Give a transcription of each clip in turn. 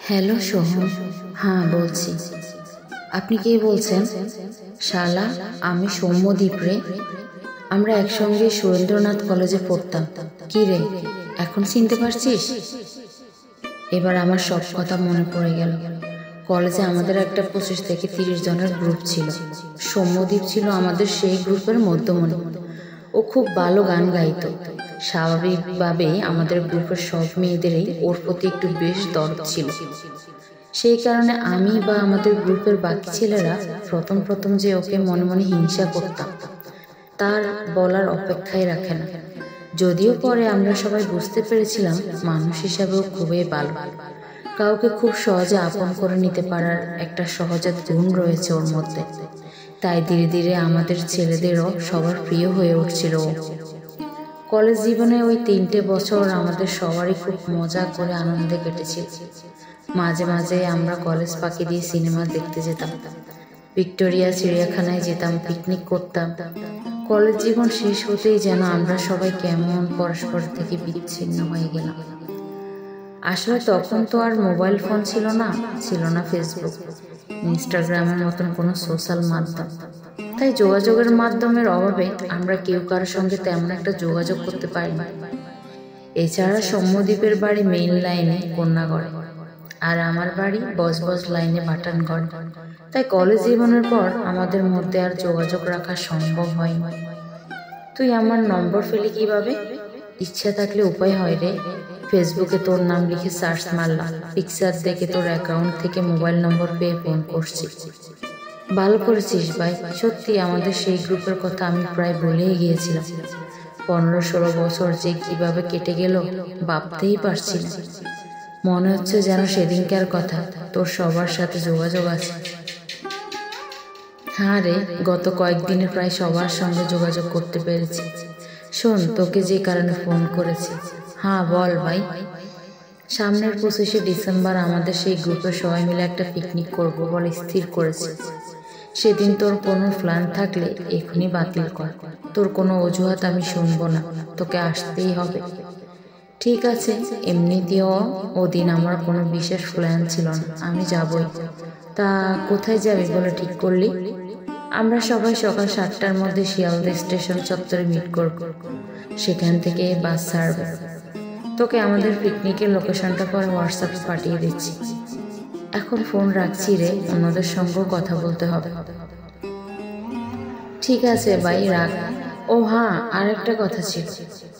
Hello Soham. হ্যাঁ বলছি। আপনি কে বলছেন? শালা, আমি সৌম্যদীপ রে। আমরা একসঙ্গে সুরেন্দ্রনাথ কলেজে পড়তাম। কি রে, এখন চিনতে পারছিস? এবার আমার সব কথা মনে পড়ে গেল। কলেজে আমাদের একটা 25 থেকে 30 জনের গ্রুপ ছিল। সৌম্যদীপ ছিল আমাদের সেই গ্রুপের মধ্যমণি। ও খুব ভালো গান গাইতো। স্বাভাবিকভাবেই আমাদের গ্রুপের সব মেয়েদেরই ওর প্রতি একটু বেশ দরদ ছিল। সেই কারণে আমি বা আমাদের গ্রুপের বাকি ছেলেরা প্রথম প্রথম যে ওকে মনে মনে হিংসা করতাম, তার বলার অপেক্ষায় রাখে না। যদিও পরে আমরা সবাই বুঝতে পেরেছিলাম মানুষ হিসাবেও খুবই ভালো। কাউকে খুব সহজে আপন করে নিতে পারার একটা সহজাত গুণ রয়েছে ওর মধ্যে। তাই ধীরে ধীরে আমাদের ছেলেদেরও সবার প্রিয় হয়ে উঠছিল ও। কলেজ জীবনে ওই 3টে বছর আমাদের সবারই খুব মজা করে আনন্দে কেটেছিল। মাঝে মাঝে আমরা কলেজ ফাঁকি দিয়ে সিনেমা দেখতে যেতাম, ভিক্টোরিয়া চিড়িয়াখানায় যেতাম, পিকনিক করতাম। কলেজ জীবন শেষ হতেই যেন আমরা সবাই কেমন পরস্পর থেকে বিচ্ছিন্ন হয়ে গেলাম। আসলে তখন তো আর মোবাইল ফোন ছিল না, ছিল না ফেসবুক, ইনস্টাগ্রামের মতন কোনো সোশ্যাল মাধ্যম। তাই যোগাযোগের মাধ্যমের অভাবে আমরা কেউ কারোর সঙ্গে তেমন একটা যোগাযোগ করতে পারি না। এছাড়া সৌম্যদীপের বাড়ি মেইন লাইনে কন্যাগড়ে, আর আমার বাড়ি বজবজ লাইনে বাটানগড়। তাই কলেজ জীবনের পর আমাদের মধ্যে আর যোগাযোগ রাখা সম্ভব হয়নি। তুই আমার নম্বর পেলি কিভাবে? ইচ্ছা থাকলে উপায় হয় রে। ফেসবুকে তোর নাম লিখে সার্চ মারলাম, পিকচার দেখে তোর অ্যাকাউন্ট থেকে মোবাইল নম্বর পেয়ে ফোন করছি। ভালো করেছিস ভাই। সত্যি আমাদের সেই গ্রুপের কথা আমি প্রায় ভুলেই গিয়েছিলাম। 15-16 বছর যে কিভাবে কেটে গেল ভাবতেই পারছি না। মনে হচ্ছে যেন সেদিনকার কথা। তোর সবার সাথে যোগাযোগ আছে? হ্যাঁ রে, গত কয়েকদিনে প্রায় সবার সঙ্গে যোগাযোগ করতে পেরেছি। শোন, তোকে যে কারণে ফোন করেছি। হ্যাঁ বল ভাই। সামনের 25শে ডিসেম্বর আমাদের সেই গ্রুপের সবাই মিলে একটা পিকনিক করব বলে স্থির করেছি। সেদিন তোর কোনো প্ল্যান থাকলে এখনই বাতিল কর। তোর কোনো অজুহাত আমি শুনবো না, তোকে আসতেই হবে। ঠিক আছে, এমনিতেও ওদিন আমার কোনো বিশেষ প্ল্যান ছিল না, আমি যাবই। তা কোথায় যাবি বলে ঠিক করলি? আমরা সবাই সকাল 7টার মধ্যে শিয়ালদা স্টেশন চত্বরে মিট করব। সেখান থেকে বাস ছাড়বে। তোকে আমাদের পিকনিকের লোকেশনটা পরে হোয়াটসঅ্যাপে পাঠিয়ে দিচ্ছি। এখন ফোন রাখছি রে, অন্যদের সঙ্গেও কথা বলতে হবে। ঠিক আছে ভাই, রাখ। ও হ্যাঁ, আর একটা কথা ছিল।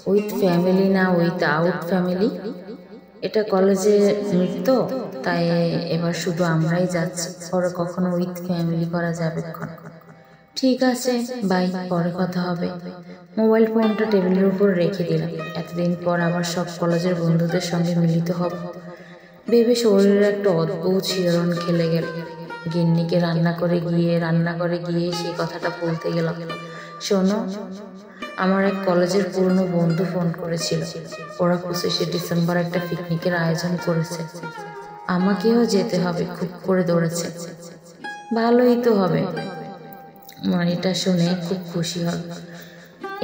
উইথ ফ্যামিলি না উইথ আউট ফ্যামিলি? এটা কলেজে মিট তো, তাই এবার শুধু আমরাই যাচ্ছি। পরে কখনো উইথ ফ্যামিলি করা যাবে। ঠিক আছে ভাই, পরে কথা হবে। মোবাইল ফোনটা টেবিলের উপর রেখে দিলাম। এতদিন পর আবার সব কলেজের বন্ধুদের সঙ্গে মিলিত হব ভেবে শরীরের একটা অদ্ভুত শিহরণ খেলে গেল। গিন্নিকে রান্নাঘরে গিয়ে সেই কথাটা বলতে গেলাম। শোনো, আমার এক কলেজের পুরনো বন্ধু ফোন করেছিল। ওরা 25শে ডিসেম্বর একটা পিকনিকের আয়োজন করেছে। আমাকেও যেতে হবে, খুব করে দৌড়েছে। ভালোই তো হবে, এটা শুনে খুব খুশি হবে।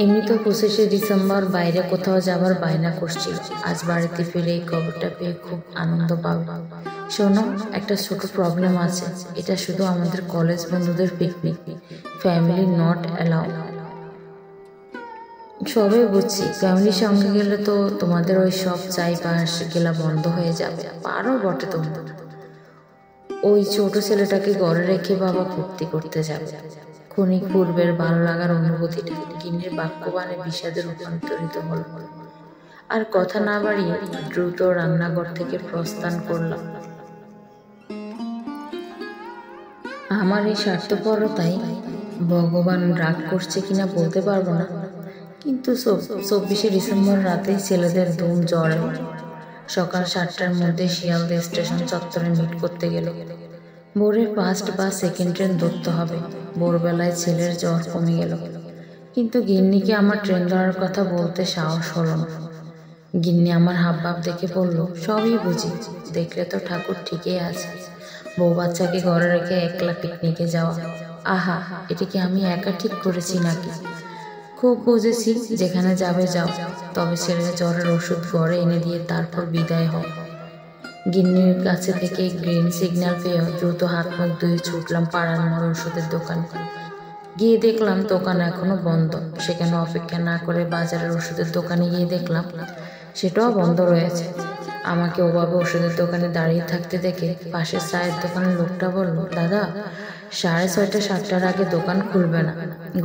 এমনি তো 25শে ডিসেম্বর বাইরে কোথাও যাবার বায়না করছিল। আজ বাড়িতে ফিরে এই খবরটা পেয়ে খুব আনন্দ পাবে। শোনো, একটা ছোট প্রবলেম আছে। এটা শুধু আমাদের কলেজ বন্ধুদের পিকনিক, ফ্যামিলি নট অ্যালাউ। সবে বুঝছি, ফ্যামিলির সঙ্গে গেলে তো তোমাদের ওই সব চাই পাশ গেলা বন্ধ হয়ে যাবে। পারো বটে তোমরা। ওই ছোট ছেলেটাকে ঘরে রেখে বাবা ফুর্তি করতে যাবে। ক্ষণিক পূর্বের ভালো লাগার অনুভূতিটা গিন্নির বাক্যবাণে বিষাদে রূপান্তরিত হল। আর কথা না বাড়িয়ে দ্রুত রান্নাঘর থেকে প্রস্থান করলাম। আমার এই স্বার্থপরতাই ভগবান রাগ করছে কিনা বলতে পারবো না, কিন্তু 24শে ডিসেম্বর রাতেই ছেলেদের ধুম জ্বর এলো। সকাল 7টার মধ্যে শিয়ালদা স্টেশন চত্বরে মিট করতে গেল। ভোরের 1st বা 2nd ট্রেন ধরতে হবে। ভোরবেলায় ছেলের জ্বর কমে গেল, কিন্তু গিন্নিকে আমার ট্রেন ধরার কথা বলতে সাহস হলো না। গিন্নি আমার হাবভাব দেখে বলল, সবই বুঝি, দেখলে তো ঠাকুর ঠিকই আছে। বউ বাচ্চাকে ঘরে রেখে একলা পিকনিকে যাওয়া, আহা, এটা কি আমি একা ঠিক করেছি নাকি? খুব বুঝেছি, যেখানে যাবে যাও, তবে ছেলের জ্বরের ওষুধ ঘরে এনে দিয়ে তারপর বিদায় হও। গিন্নির কাছে থেকে গ্রিন সিগন্যাল পেয়ে দ্রুত হাত মুখ ধুয়ে ছুটলাম পাড়ার মোড় ওষুধের দোকানে। গিয়ে দেখলাম দোকান এখনো বন্ধ। সেখানে অপেক্ষা না করে বাজারের ওষুধের দোকানে গিয়ে দেখলাম সেটাও বন্ধ রয়েছে। আমাকে ওভাবে ওষুধের দোকানে দাঁড়িয়ে থাকতে দেখে পাশের চায়ের দোকানের লোকটা বলল, দাদা 6:30 7টার আগে দোকান খুলবে না।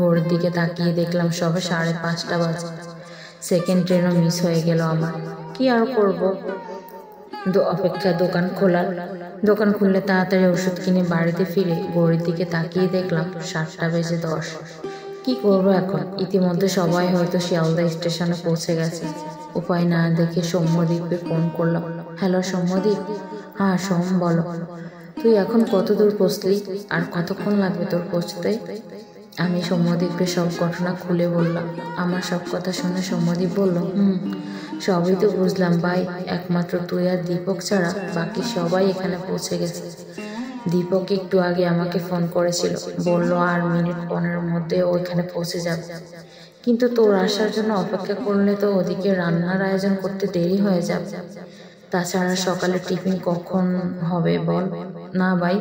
ঘড়ির দিকে তাকিয়ে দেখলাম সবে 5:30 বাজে। সেকেন্ড ট্রেনও মিস হয়ে গেল আমার। কি আর করব, অপেক্ষা দোকান খোলার। দোকান খুললে তাড়াতাড়ি ওষুধ কিনে বাড়িতে ফিরে ঘড়ির দিকে তাকিয়ে দেখলাম 7:10। কি করব এখন? ইতিমধ্যে সবাই হয়তো শিয়ালদা স্টেশনে পৌঁছে গেছে। উপায় না দেখে সৌম্যদীপকে ফোন করলাম। হ্যালো সৌম্যদীপ। হ্যাঁ সোম, বলো। তুই এখন কত দূর পৌঁছলি? আর কতক্ষণ লাগবে তোর পৌঁছতে? আমি সৌম্যদীপকে সব ঘটনা খুলে বললাম। আমার সব কথা শুনে সৌম্যদীপ বলল, সবই তো বুঝলাম ভাই, একমাত্র তুই আর দীপক ছাড়া বাকি সবাই এখানে পৌঁছে গেছে। দীপক একটু আগে আমাকে ফোন করেছিল, বলল আর মিনিট 15 মধ্যে ও এখানে পৌঁছে যাবে। কিন্তু তোর আসার জন্য অপেক্ষা করলে তো ওদিকে রান্নার আয়োজন করতে দেরি হয়ে যাবে। তাছাড়া সকালে টিফিন কখন হবে বল? না ভাই,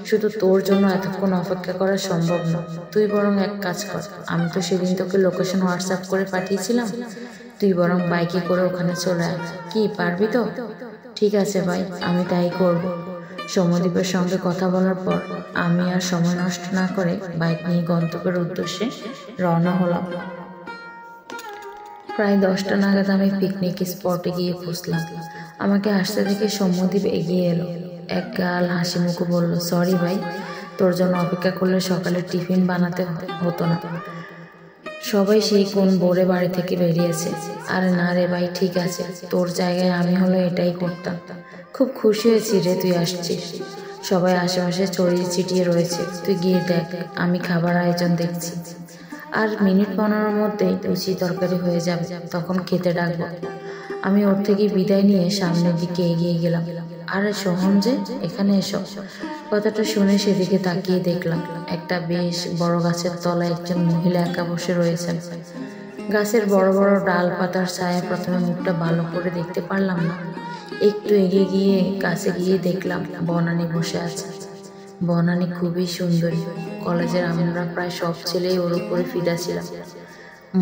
শুধু তোর জন্য এতক্ষণ অপেক্ষা করা সম্ভব না। তুই বরং এক কাজ কর, আমি তো সেদিন তোকে লোকেশন হোয়াটসঅ্যাপ করে পাঠিয়েছিলাম, তুই বরং বাইকে করে ওখানে চলে আয়। কি পারবি তো? ঠিক আছে ভাই, আমি তাই করব। সৌম্যদীপের সঙ্গে কথা বলার পর আমি আর সময় নষ্ট না করে বাইক নিয়ে গন্তব্যের উদ্দেশ্যে রওনা হলাম। প্রায় 10টা নাগাদ আমি পিকনিক স্পটে গিয়ে পৌঁছলাম। আমাকে আসতে দেখে সৌম্যদীপ এগিয়ে এলো। এক গাল হাসি মুখে বলল, সরি ভাই, তোর জন্য অপেক্ষা করলে সকালে টিফিন বানাতে হতো না। সবাই সেই কোন ভোরে বাড়ি থেকে বেরিয়েছে। আরে না রে ভাই, ঠিক আছে, তোর জায়গায় আমি হলো এটাই করতাম। খুব খুশি হয়েছি রে তুই আসছিস। সবাই আশেপাশে ছড়িয়ে ছিটিয়ে রয়েছে, তুই গিয়ে দেখ, আমি খাবার আয়োজন দেখছি। আর মিনিট 15 মধ্যেই লুচি তরকারি হয়ে যাবে, তখন খেতে ডাকবো। আমি ওর থেকে বিদায় নিয়ে সামনের দিকে এগিয়ে গেলাম। আরে সোহম যে, এখানে এসো। কথাটা শুনে সেদিকে তাকিয়ে দেখলাম একটা বেশ বড় গাছের তলায় একজন মহিলা একা বসে রয়েছেন। গাছের বড় বড় ডাল পাতার ছায়া প্রথমে মুখটা ভালো করে দেখতে পারলাম না। একটু এগিয়ে গিয়ে কাছে গিয়ে দেখলাম বনানী বসে আছে। বনানী খুবই সুন্দরী। কলেজের আমরা প্রায় সব ছেলেই ওর উপরে ফিদা ছিলাম।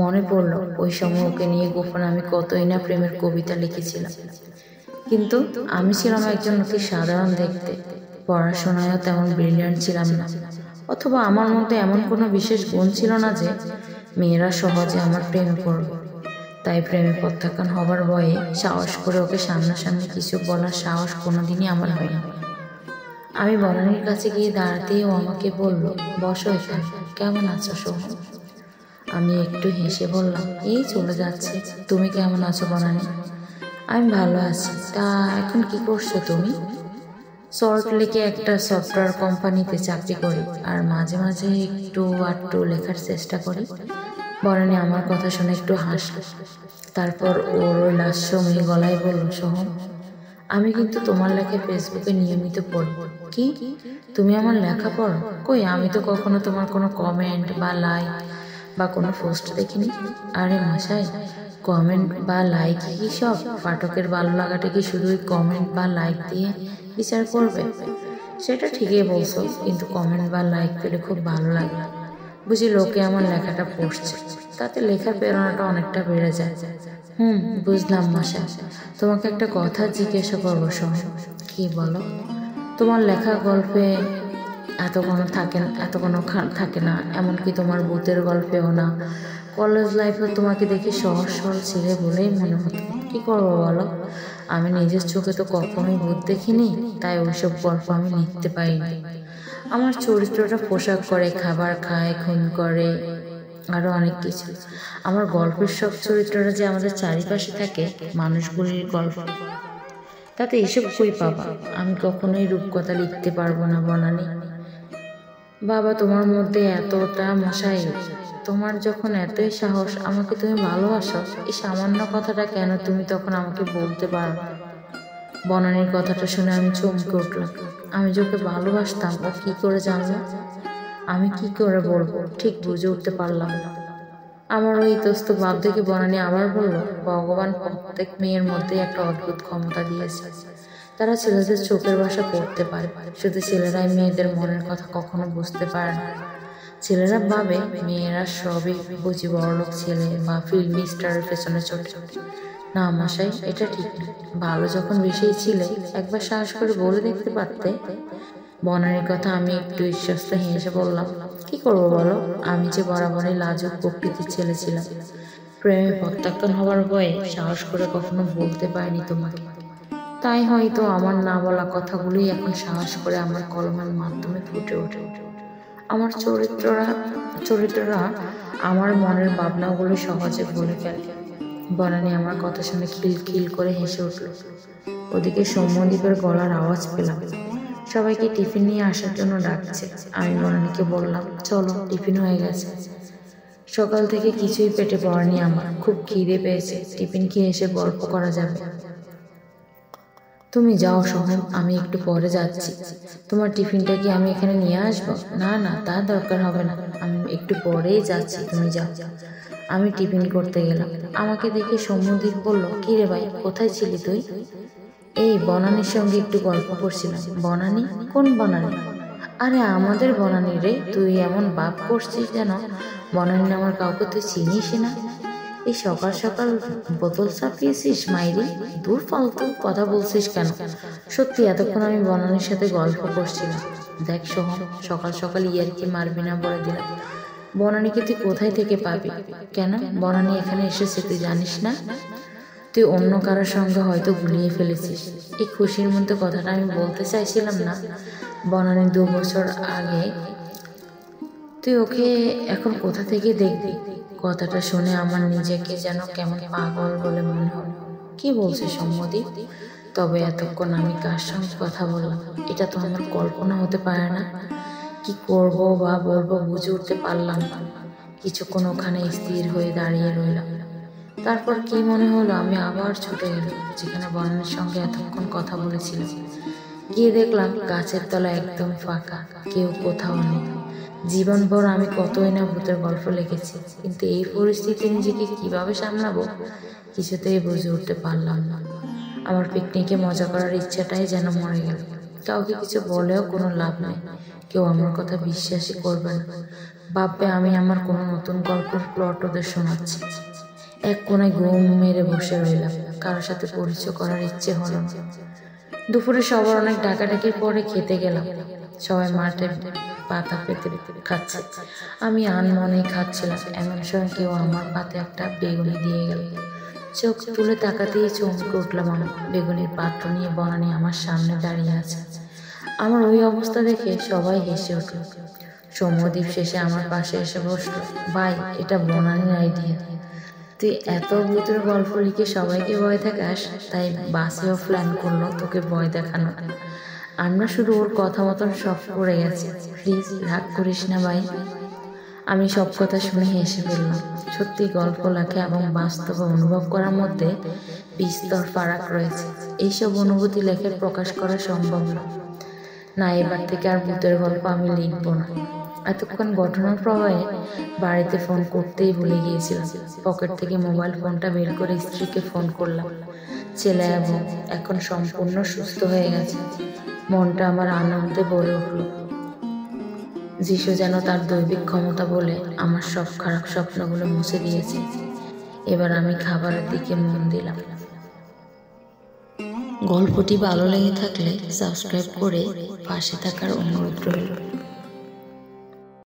মনে পড়ল ওই সময় ওকে নিয়ে গোপনে আমি কতই না প্রেমের কবিতা লিখেছিলাম। কিন্তু আমি ছিলাম একজন অতি সাধারণ দেখতে, পড়াশোনায়ও তেমন ব্রিলিয়ান্ট ছিলাম না, অথবা আমার মধ্যে এমন কোনো বিশেষ গুণ ছিল না যে মেয়েরা সহজে আমার প্রেমে পড়বে। তাই প্রেমে প্রত্যাখ্যান হবার ভয়ে সাহস করে ওকে সামনাসামনি কিছু বলার সাহস কোনোদিনই আমার হয়নি। আমি বনানীর কাছে গিয়ে দাঁড়াতেই ও আমাকে বলল, বসো এখানে। কেমন আছো সোহম? আমি একটু হেসে বললাম, এই চলে যাচ্ছে। তুমি কেমন আছো বনানী? আমি ভালো আছি। তা এখন কি করছো তুমি? সল্ট লেকে একটা সফটওয়্যার কোম্পানিতে চাকরি করি, আর মাঝে মাঝে একটু আধটু লেখার চেষ্টা করি। বনানী আমার কথা শুনে একটু হাসল। তারপর ওর ওই লাস্যময়ী গলায় বলল, সোহম, আমি কিন্তু তোমার লেখা ফেসবুকে নিয়মিত পড়ি। কি, তুমি আমার লেখা পড়ো? কই, আমি তো কখনো তোমার কোনো কমেন্ট বা লাইক বা কোনো পোস্ট দেখিনি। আরে মশাই, কমেন্ট বা লাইক কি সব? পাঠকের ভালো লাগাটা কি শুধুই কমেন্ট বা লাইক দিয়ে বিচার করবে? সেটা ঠিকই বলছো, কিন্তু কমেন্ট বা লাইক পেলে খুব ভালো লাগে। বুঝি লোকে আমার লেখাটা পড়ছে, তাতে লেখার প্রেরণাটা অনেকটা বেড়ে যায়। বুঝলাম মশাই। তোমাকে একটা কথা জিজ্ঞাসা করবো সোহম। কি বলো? তোমার লেখা গল্পে এত কোনো থাকে না, এমনকি তোমার ভূতের গল্পেও না। কলেজ লাইফে তোমাকে দেখে সহজ সরল ছেলে বলেই মনে হতো। কি করবো বলো, আমি নিজের চোখে তো কখনোই ভূত দেখিনি, তাই ওইসব গল্প আমি লিখতে পারিনি। আমার চরিত্রটা পোশাক করে, খাবার খায়, খুন করে, আরো অনেক কিছু। আমার গল্পের সব চরিত্ররা যে আমাদের চারিপাশে থাকে, মানুষগুলির গল্প, তাতে এসব কই পাবা? আমি কখনোই রূপকথা লিখতে পারবো না বনানী। বাবা, তোমার মধ্যে এতটা মশাই, তোমার যখন এতই সাহস, আমাকে তুমি ভালোবাসো, এই সামান্য কথাটা কেন তুমি তখন আমাকে বলতে পারো? বনানীর কথাটা শুনে আমি চমকে উঠলাম। আমি যে ওকে ভালোবাসতাম ও কি করে জানলো? আমি কি করে বলবো, ঠিক বুঝে উঠতে পারলাম না। আমার ওই ইতস্ত ভাব দেখে বনানী আবার বলল, ভগবান প্রত্যেক মেয়ের মধ্যে একটা অদ্ভুত ক্ষমতা দিয়েছে, তারা ছেলেদের চোখের ভাষা পড়তে পারে, শুধু ছেলেরাই মেয়েদের মনের কথা কখনো বুঝতে পারে না। ছেলেরা ভাবে মেয়েরা সবই বুঝি বড়লোক ছেলে বা ফিল্ম স্টারের পেছনে ছোট। না মশাই, এটা ঠিক না। ভালো যখন বেশিই ছিলে একবার সাহস করে বলে দেখতে পারতে। বনানীর কথা আমি একটু বিশ্বস্ত হেসে বললাম, কি করবো বলো, আমি যে বরাবরই লাজুক প্রকৃতির ছেলে ছিলাম। প্রেমে প্রত্যাখ্যান হওয়ার ভয়ে সাহস করে কখনো বলতে পারিনি তোমাকে। তাই হয়তো আমার না বলা কথাগুলোই এখন সাহস করে আমার কলমের মাধ্যমে ফুটে ওঠে। আমার চরিত্ররা আমার মনের ভাবনাগুলো সহজে বলে ফেলে। বনানী আমার কথা শুনে খিলখিল করে হেসে উঠল। ওদিকে সৌম্যদীপের গলার আওয়াজ পেলাম। সবাইকে টিফিন নিয়ে আসার জন্য ডাকছে। আমি বনানীকে বললাম, চলো, টিফিন হয়ে গেছে। সকাল থেকে কিছুই পেটে পড়েনি আমার, খুব খিদে পেয়েছে। টিফিন খেয়ে এসে গল্প করা যাবে। তুমি যাও সোহম, আমি একটু পরে যাচ্ছি। তোমার টিফিনটা কি আমি এখানে নিয়ে আসবো? না না, তার দরকার হবে না, আমি একটু পরেই যাচ্ছি, তুমি যাও। আমি টিফিন করতে গেলাম। আমাকে দেখে সৌম্যদীপ বলল, কি রে ভাই, কোথায় ছিলি তুই? এই বনানীর সঙ্গে একটু গল্প করছিলাম। বনানী? কোন বনানী? আরে আমাদের বনানী রে। তুই এমন ভাব করছিস যেন বনানী নামের কাউকে তুই চিনিস না। এই সকাল সকাল বোতল চাপিয়েছিস মাইরি? দূর, ফালতু কথা বলছিস কেন? সত্যি এতক্ষণ আমি বনানীর সাথে গল্প করছিলাম। দেখ সোহম, সকাল সকাল ইয়ার্কি মারবি না বলে দিলাম। বনানীকে তুই কোথায় থেকে পাবি? কেন, বনানী এখানে এসেছে তুই জানিস না? তুই অন্য কারোর সঙ্গে হয়তো গুলিয়ে ফেলেছিস। এই খুশির মধ্যে কথাটা আমি বলতে চাইছিলাম না। বনানী 2 বছর আগে। তুই ওকে এখন কোথা থেকে দেখবি? কথাটা শুনে আমার নিজেকে যেন কেমন পাগল বলে মনে হলো। কি বলছে সৌম্যদীপ? তবে এতক্ষণ আমি কার সঙ্গে কথা বললাম এটা তো আমার কল্পনা হতে পারে না। কি করব বা বলবো বুঝে উঠতে পারলাম না। কিছুক্ষণ ওখানে স্থির হয়ে দাঁড়িয়ে রইলাম। তারপর কি মনে হলো, আমি আবার ছুটে গেলাম যেখানে বনানীর সঙ্গে এতক্ষণ কথা বলেছিলাম। গিয়ে দেখলাম গাছের তলা একদম ফাঁকা, কেউ কোথাও নেই। জীবনভর আমি কতই না ভূতের গল্প লিখেছি, কিন্তু এই পরিস্থিতি নিজেকে কিভাবে সামলাবো কিছুতেই বুঝে উঠতে পারলাম না। আমার পিকনিকে মজা করার ইচ্ছাটাই যেন মরে গেল। কাউকে কিছু বলেও কোনো লাভ নেই, কেউ আমার কথা বিশ্বাসই করবে না। ভাববে আমি আমার কোনো নতুন গল্পের প্লট ওদের শোনাচ্ছি। এক কোনায় ঘুম মেরে বসে রইলাম, কারোর সাথে পরিচয় করার ইচ্ছে হলো না। দুপুরে সবার অনেক ডাকাডাকির পরে খেতে গেলাম। সবাই মাঠে পাতা পেতে খাচ্ছে, আমি আনমনেই খাচ্ছিলাম। এমন সময় কেউ আমার পাতে একটা বেগুনি দিয়ে গেল। চোখ তুলে তাকাতেই চমকে উঠলাম। আমি বেগুনির পাত্র নিয়ে বনানী আমার সামনে দাঁড়িয়ে আছে। আমার ওই অবস্থা দেখে সবাই হেসে উঠল। সৌম্যদীপ শেষে আমার পাশে এসে বসলো। ভাই, এটা বনানীর আইডিয়া। তুই এত ভূতের গল্প লিখে সবাইকে ভয় দেখাস, তাই বাসেও প্ল্যান করলো তোকে ভয় দেখানো। আমরা শুধু ওর কথা মতন সব করে গেছি। প্লিজ রাগ করিস না ভাই। আমি সব কথা শুনে হেসে ফেললাম। সত্যি গল্প লেখা এবং বাস্তবে অনুভব করার মধ্যে বিস্তর ফারাক রয়েছে। এইসব অনুভূতি লেখে প্রকাশ করা সম্ভব না। এবার থেকে আর ভূতের গল্প আমি লিখব না। এতক্ষণ ঘটনার প্রবাহে বাড়িতে ফোন করতেই ভুলে গিয়েছিলাম। পকেট থেকে মোবাইল ফোনটা বের করে স্ত্রীকে ফোন করলাম। ছেলে এবং এখন সম্পূর্ণ সুস্থ হয়ে গেছে। মনটা আমার আনন্দে ভরে উঠল। যিশু যেন তার দৈবিক ক্ষমতা বলে আমার সব খারাপ স্বপ্নগুলো মুছে দিয়েছে। এবার আমি খাবারের দিকে মন দিলাম। গল্পটি ভালো লেগে থাকলে সাবস্ক্রাইব করে পাশে থাকার অনুরোধ রইল।